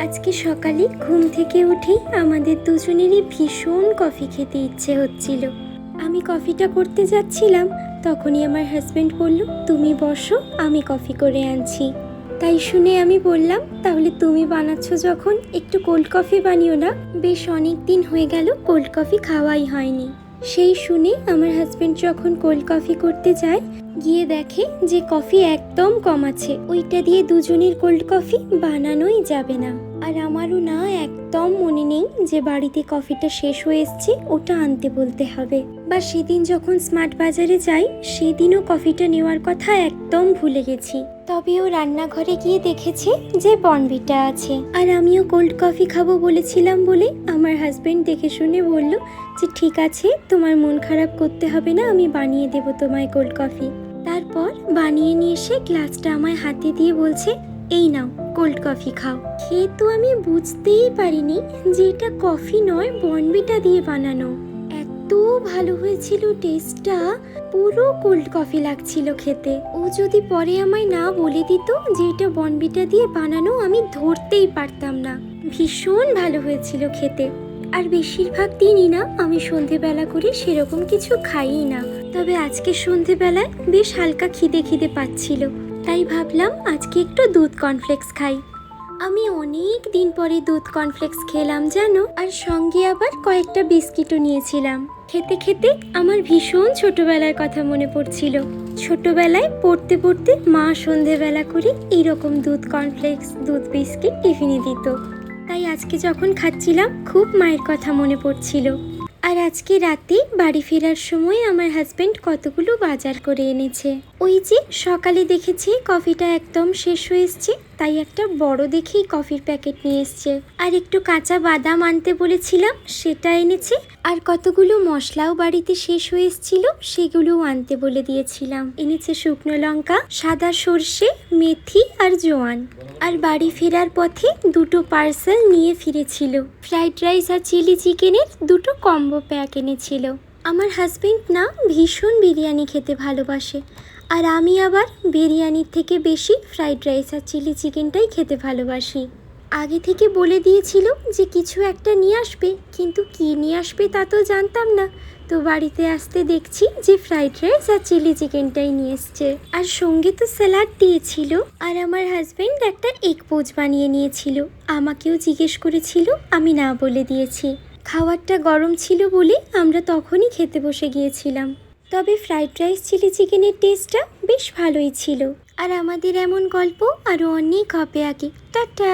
আজকে সকালে ঘুম থেকে উঠেই আমাদের দুজনেরই ভীষণ কফি খেতে ইচ্ছে হচ্ছিল। আমি কফিটা করতে যাচ্ছিলাম, তখনই আমার হাজবেন্ড বলল, তুমি বসো, আমি কফি করে আনছি। তাই শুনে আমি বললাম, তাহলে তুমি বানাচ্ছ যখন একটু কোল্ড কফি বানিও না, বেশ অনেক দিন হয়ে গেল কোল্ড কফি খাওয়াই হয়নি। সেই শুনে আমার হাজবেন্ড যখন কোল্ড কফি করতে যায়, গিয়ে দেখে যে কফি একদম কম আছে, ওইটা দিয়ে দুজনের কোল্ড কফি বানানোই যাবে না। আর আমারও না একদম মনে নেই যে বাড়িতে কফিটা শেষ হয়ে এসছে, ওটা আনতে বলতে হবে। বা সেদিন যখন স্মার্ট বাজারে যাই, সেদিনও কফিটা নেওয়ার কথা একদম ভুলে গেছি। তবে ও রান্নাঘরে গিয়ে দেখেছে যে বর্নভিটা আছে, আর আমিও কোল্ড কফি খাবো বলেছিলাম বলে আমার হাজবেন্ড দেখে শুনে বলল যে ঠিক আছে, তোমার মন খারাপ করতে হবে না, আমি বানিয়ে দেবো তোমায় কোল্ড কফি। তারপর বানিয়ে নিয়ে এসে গ্লাসটা আমায় হাতে দিয়ে বলছে, এই নাও কোল্ড কফি খাও। খেয়ে তো আমি বুঝতেই পারিনি যে এটা কফি নয়, বর্নভিটা দিয়ে বানানো। এত ভালো হয়েছিল টেস্টটা, পুরো কোল্ড কফি লাগছিল খেতে। ও যদি পরে আমায় না বলে দিত যে এটা বর্নভিটা দিয়ে বানানো, আমি ধরতেই পারতাম না। ভীষণ ভালো হয়েছিল খেতে। আর বেশিরভাগ দিনই না আমি সন্ধেবেলা করে সেরকম কিছু খাইই না, তবে আজকে সন্ধেবেলায় বেশ হালকা খিদে পাচ্ছিল, তাই ভাবলাম আজকে একটু দুধ কর্নফ্লেক্স খাই। আমি অনেক দিন পরে দুধ কর্নফ্লেক্স খেলাম জানো, আর সঙ্গে আবার কয়েকটা বিস্কিটও নিয়েছিলাম। খেতে খেতে আমার ভীষণ ছোটবেলার কথা মনে পড়ছিল। ছোটবেলায় পড়তে পড়তে মা সন্ধেবেলা করে এইরকম দুধ কর্নফ্লেক্স, দুধ বিস্কিট টিফিনে দিত। তাই আজকে যখন খাচ্ছিলাম খুব মায়ের কথা মনে পড়ছিল। আর আজকে রাতে বাড়ি ফেরার সময় আমার হাজবেন্ড কতগুলো বাজার করে এনেছে। ওই যে সকালে দেখেছি কফিটা একদম শেষ হয়ে এসছে, তাই একটা বড় দেখেই কফির প্যাকেট নিয়ে এসছে। আর একটু কাঁচা বাদাম আনতে বলেছিলাম, সেটা এনেছে। আর কতগুলো মশলাও বাড়িতে শেষ হয়ে এসেছিল, সেগুলোও আনতে বলে দিয়েছিলাম। এনেছে শুকনো লঙ্কা, সাদা সর্ষে, মেথি আর জোয়ান। আর বাড়ি ফেরার পথে দুটো পার্সেল নিয়ে ফিরেছিল। ফ্রাইড রাইস আর চিলি চিকেনের দুটো কম্বো প্যাক এনেছিল। আমার হাজবেন্ড না ভীষণ বিরিয়ানি খেতে ভালোবাসে, আর আমি আবার বিরিয়ানির থেকে বেশি ফ্রাইড রাইস আর চিলি চিকেনটাই খেতে ভালোবাসি। আগে থেকে বলে দিয়েছিল যে কিছু একটা নিয়ে আসবে, কিন্তু কি নিয়ে আসবে তা তো জানতাম না। তো বাড়িতে আসতে দেখছি যে ফ্রাইড রাইস আর চিলি চিকেনটাই নিয়ে এসছে। আর সঙ্গে তো স্যালাড দিয়েছিল। আর আমার হাজবেন্ড একটা এগ পোচ বানিয়ে নিয়েছিল, আমাকেও জিজ্ঞেস করেছিল, আমি না বলে দিয়েছি। খাবারটা গরম ছিল বলে আমরা তখনই খেতে বসে গিয়েছিলাম। তবে ফ্রাইড রাইস চিলি চিকেনের টেস্টটা বেশ ভালোই ছিল। আর আমাদের এমন গল্প আরও অনেক হবে আগে। টাটা।